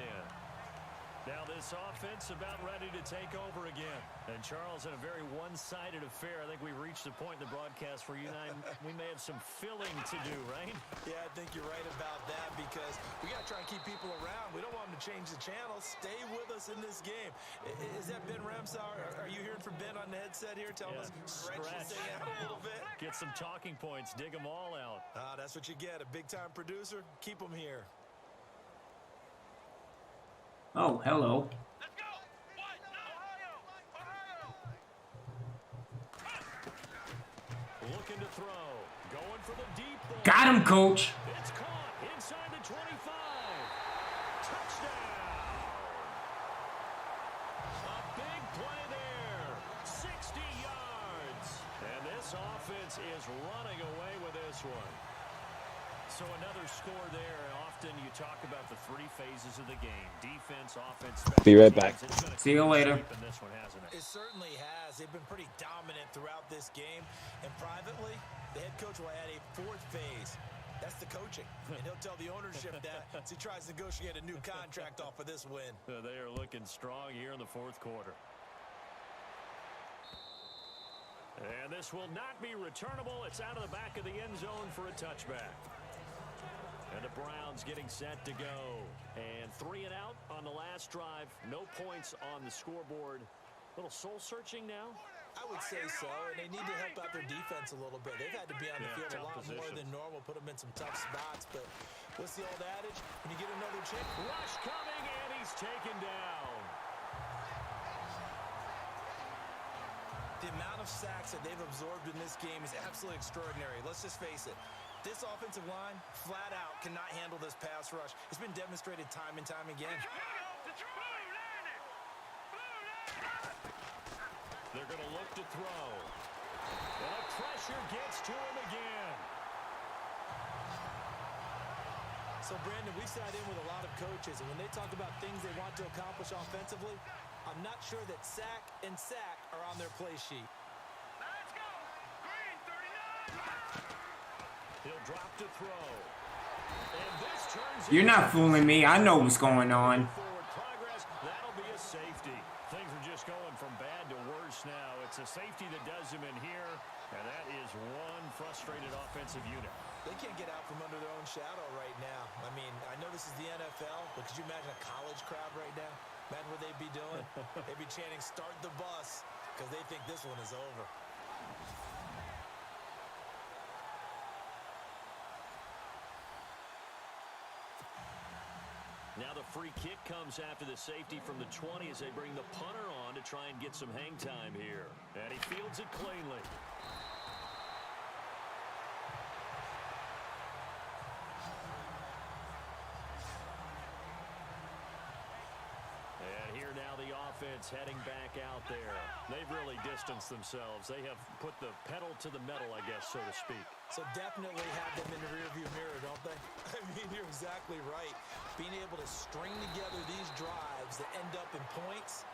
Now this offense about ready to take over again. And Charles, in a very one-sided affair, I think we've reached the point in the broadcast where you and I, we may have some filling to do, right? Yeah, I think you're right about that because we got to try and keep people around. We don't want them to change the channel. Stay with us in this game. Is that Ben Ramsauer? Are you hearing from Ben on the headset here? Tell us stretch this thing out a little bit. Get some talking points. Dig them all out. That's what you get. A big-time producer. Keep them here. Oh, hello. Let's go! What? Ohio! Looking to throw. Going for the deep ball. Got him, coach. It's caught inside the 25. Touchdown. A big play there. 60 yards. And this offense is running away with this one. So another score there. Often you talk about the 3 phases of the game. Defense, offense, special Be right back. teams. See you later. This one, hasn't it? It certainly has. They've been pretty dominant throughout this game. And privately, the head coach will add a 4th phase. That's the coaching. And he'll tell the ownership that as he tries to negotiate a new contract off of this win. They are looking strong here in the 4th quarter. And this will not be returnable. It's out of the back of the end zone for a touchback. And the Browns getting set to go. And 3 and out on the last drive. No points on the scoreboard. A little soul-searching now. I would say so, and they need to help out their defense a little bit. They've had to be on the field a lot more than normal, put them in some tough spots. But what's the old adage? When you get another chance, rush coming, and he's taken down. The amount of sacks that they've absorbed in this game is absolutely extraordinary. Let's just face it. This offensive line, flat out, cannot handle this pass rush. It's been demonstrated time and time again. They're going to look to throw. And the pressure gets to him again. So, Brandon, we sat in with a lot of coaches, and when they talk about things they want to accomplish offensively, I'm not sure that sack and sack are on their play sheet. Let's go. Green 39. He'll drop to throw. And this turns You're not fooling me. I know what's going on. forward progress. That'll be a safety. Things are just going from bad to worse now. It's a safety that does him in here, and that is one frustrated offensive unit. They can't get out from under their own shadow right now. I mean, I know this is the NFL, but could you imagine a college crowd right now? Imagine what they'd be doing. They'd be chanting, "Start the bus," because they think this one is over. Now the free kick comes after the safety from the 20 as they bring the punter on to try and get some hang time here. And he fields it cleanly. And here now the offense heading back out there. They've really distanced themselves. They have put the pedal to the metal, I guess, so to speak. So definitely have them in the rearview mirror, don't they? I mean, you're exactly right. Being able to string together these drives that end up in points,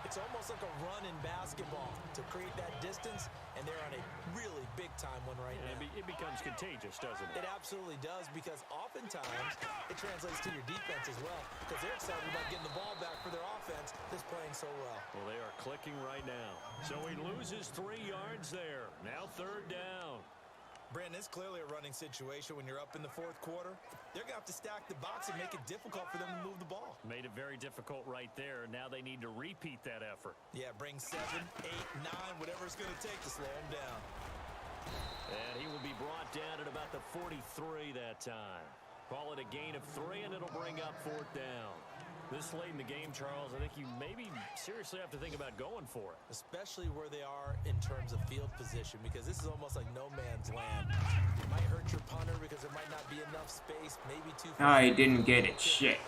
it's almost like a run in basketball to create that distance, and they're on a really big-time one right now. It becomes contagious, doesn't it? It absolutely does, because oftentimes it translates to your defense as well, because they're excited about getting the ball back for their offense that's playing so well. Well, they are clicking right now. So he loses 3 yards there. Now 3rd down. Brandon, it's clearly a running situation when you're up in the 4th quarter. They're going to have to stack the box and make it difficult for them to move the ball. Made it very difficult right there. Now they need to repeat that effort. Yeah, bring 7, 8, 9, whatever it's going to take to slow them down. And he will be brought down at about the 43 that time. Call it a gain of 3, and it'll bring up 4th down. This late in the game, Charles, I think you maybe seriously have to think about going for it. Especially where they are in terms of field position, because this is almost like no man's land. It might hurt your punter because there might not be enough space, maybe too far. I didn't get it. Shit.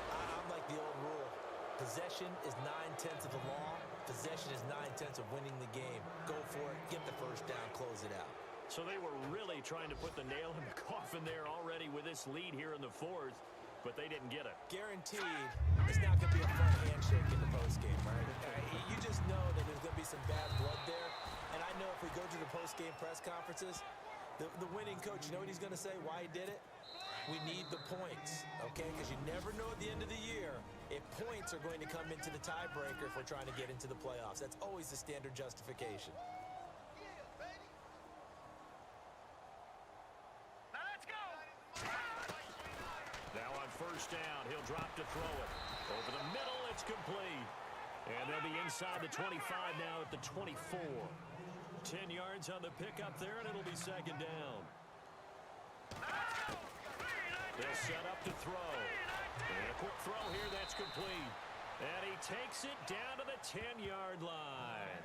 I'm like the old rule. Possession is 9/10 of the law. Possession is 9/10 of winning the game. Go for it. Get the first down. Close it out. So they were really trying to put the nail in the coffin there already with this lead here in the 4th, but they didn't get it. Guaranteed, it's not going to be a fun handshake in the postgame, right? You just know that there's going to be some bad blood there. And I know if we go to the postgame press conferences, the winning coach, you know what he's going to say, why he did it? We need the points, okay? Because you never know at the end of the year if points are going to come into the tiebreaker if we're trying to get into the playoffs. That's always the standard justification. Let's go. Now on 1st down, he'll drop to throw it. Over the middle, it's complete. And they'll be inside the 25 now at the 24. 10 yards on the pickup there, and it'll be 2nd down. They'll set up to throw. And a quick throw here, that's complete. And he takes it down to the 10-yard line.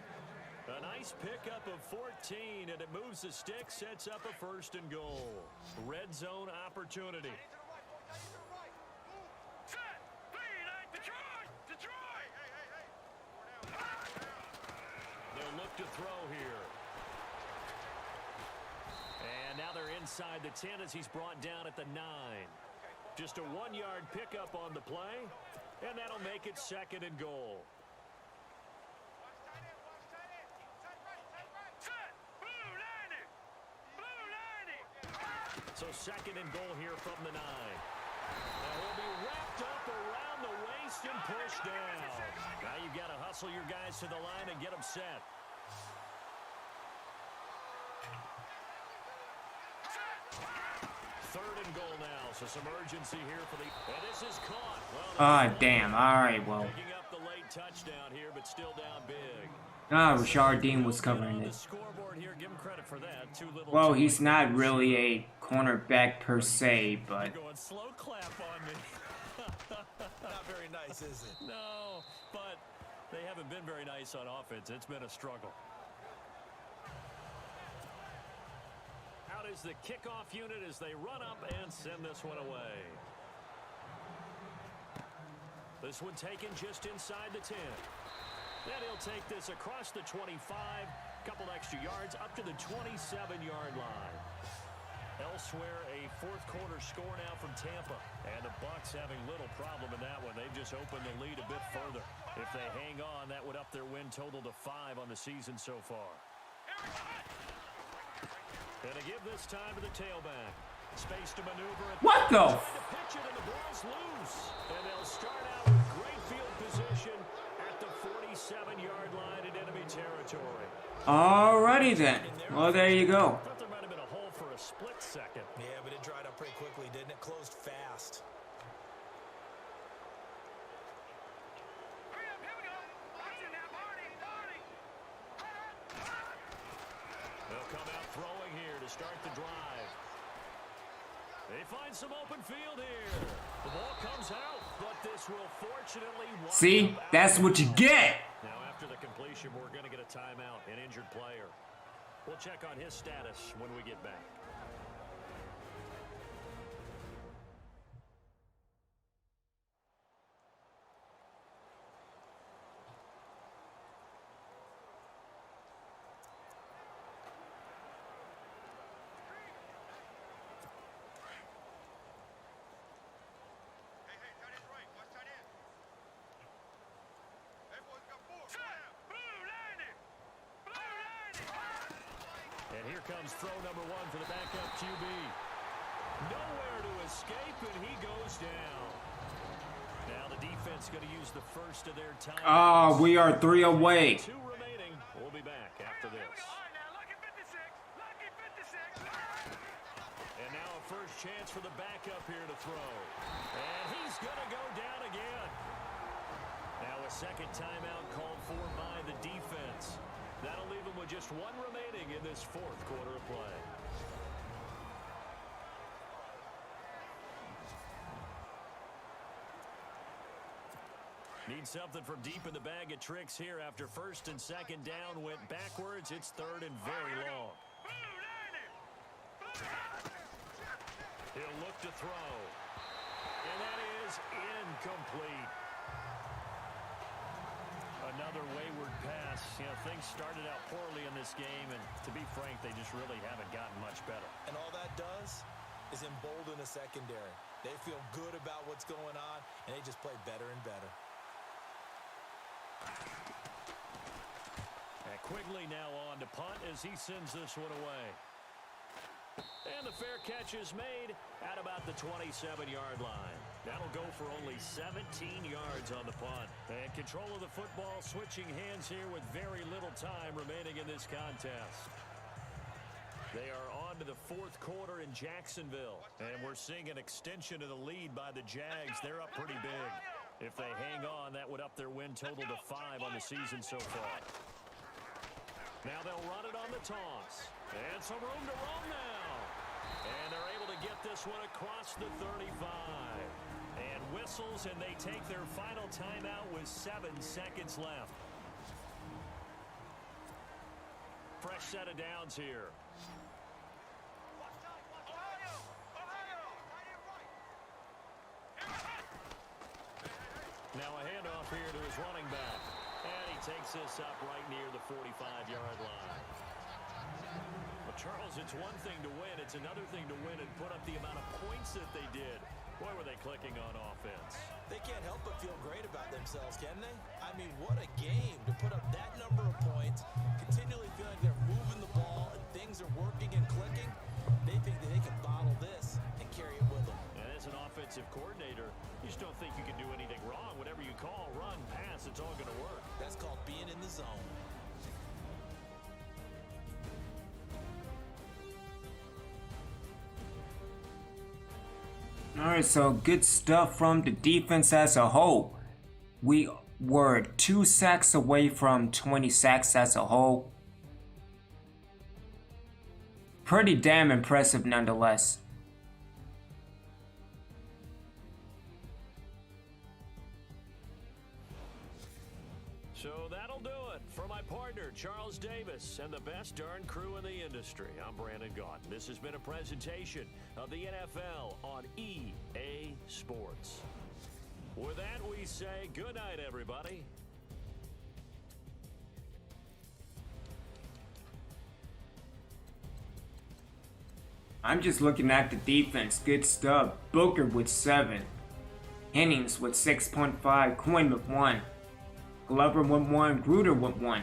A nice pickup of 14, and it moves the stick, sets up a 1st and goal. Red zone opportunity. Set. Detroit. Detroit. They'll look to throw here. And now they're inside the 10 as he's brought down at the 9. Just a 1-yard pickup on the play, and that'll make it 2nd and goal. Set. Blue 90. Blue 90. So 2nd and goal here from the 9. Now he'll be wrapped up around the waist and pushed down. Now you've got to hustle your guys to the line and get them set. Third and goal now, so some urgency here for the... And this is caught. Ah, damn. All right, well. Picking up the late touchdown here, but still down big. Richard Dean was covering it. Scoreboard here, give him credit for that. Well, he's not really a cornerback per se, but... Going slow clap on me. Not very nice, is it? No, but they haven't been very nice on offense. It's been a struggle. Out out as the kickoff unit as they run up and send this one away. This one taken just inside the 10. Then he'll take this across the 25, couple extra yards up to the 27-yard line. Elsewhere, a fourth quarter score now from Tampa. And the Bucs having little problem in that one. They've just opened the lead a bit further. If they hang on, that would up their win total to 5 on the season so far. And to give this time to the tailback. Space to maneuver. What the? Trying to pitch it, and the ball's loose. And they'll start out with great field position at the 47-yard line in enemy territory. Alrighty then. Well, there you go. Thought there might have been a hole for a split second. Yeah, but it dried up pretty quickly, didn't it? Closed fast. Hurry up, here we go. Watch it now, Barney. They'll come out throwing here to start the drive. They find some open field here. The ball comes out, but this will fortunately wind See, up that's out what you of get. Now, after the completion, we're going to get a timeout, an injured player. We'll check on his status when we get back. Hey, tight end right. Watch tight end. Everyone's got 4. Blue landing. Blue landing. And here comes throw number 1 for the backup QB. Nowhere to escape, and he goes down. Now the defense going to use the first of their time. We are 3 away. 2 remaining. We'll be back after this. Now, lucky 56. Lucky 56. And now a first chance for the backup here to throw. And he's going to go down again. Now a second timeout called for by the defense. That'll leave them with just 1 remaining in this fourth quarter of play. Need something from deep in the bag of tricks here after first and second down went backwards. It's third and very long. He'll look to throw. And that is incomplete. Another wayward pass. You know, things started out poorly in this game, and to be frank, they just really haven't gotten much better. And all that does is embolden a secondary. They feel good about what's going on, and they just play better and better. And Quigley now on to punt as he sends this one away. And the fair catch is made at about the 27-yard line. That'll go for only 17 yards on the punt. And control of the football switching hands here with very little time remaining in this contest. They are on to the fourth quarter in Jacksonville. And we're seeing an extension of the lead by the Jags. They're up pretty big. If they hang on, that would up their win total to 5 on the season so far. Now they'll run it on the toss. And some room to roam now. And they're able to get this one across the 35. And whistles, and they take their final timeout with 7 seconds left. Fresh set of downs here. Now a handoff here to his running back. And he takes this up right near the 45-yard line. Well, Charles, it's one thing to win. It's another thing to win and put up the amount of points that they did. Boy, were they clicking on offense. They can't help but feel great about themselves, can they? I mean, what a game to put up that number of points, continually feeling they're moving the ball and things are working and clicking. They think that they can bottle this and carry it with them. And as an offensive coordinator, you just don't think you can do anything wrong. Whatever you call, run, pass, it's all going to work. That's called being in the zone. Alright, so good stuff from the defense as a whole. We were 2 sacks away from 20 sacks as a whole. Pretty damn impressive nonetheless. So that'll do it for my partner, Charles Davis, and the best darn crew in the industry. I'm Brandon Gaudin. This has been a presentation of the NFL on EA Sports. With that, we say good night, everybody. I'm just looking at the defense. Good stuff. Booker with 7. Hennings with 6.5. Quinn with 1. Glover with 1. Gruder with 1.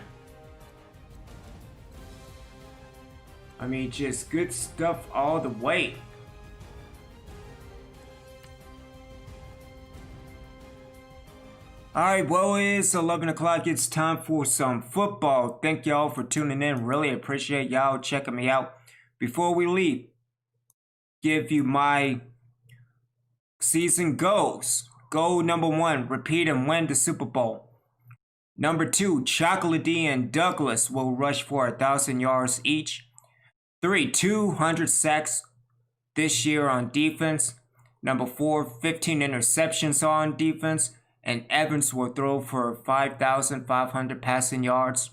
I mean, just good stuff all the way. Alright, well, it's 11 o'clock. It's time for some football. Thank y'all for tuning in. Really appreciate y'all checking me out. Before we leave, give you my season goals. Goal number 1, repeat and win the Super Bowl. Number 2, Chocolate D and Douglas will rush for 1,000 yards each. 3, 200 sacks this year on defense. Number 4, 15 interceptions on defense. And Evans will throw for 5,500 passing yards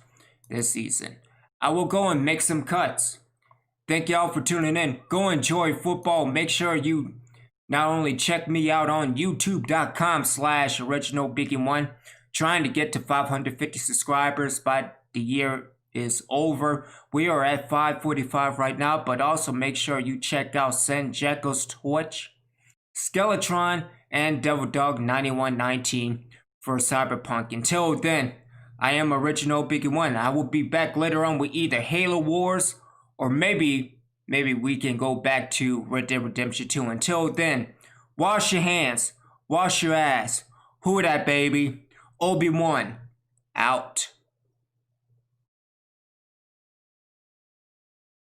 this season. I will go and make some cuts. Thank y'all for tuning in. Go enjoy football. Make sure you not only check me out on youtube.com/originalbiggie1. Trying to get to 550 subscribers by the year is over. We are at 545 right now, but also make sure you check out San Jacko's Twitch, Skeletron, and Devil Dog 9119 for Cyberpunk. Until then, I am Original Biggie One. I will be back later on with either Halo Wars or maybe we can go back to Red Dead Redemption 2. Until then, wash your hands, wash your ass. Who that, baby? Obi-Wan out.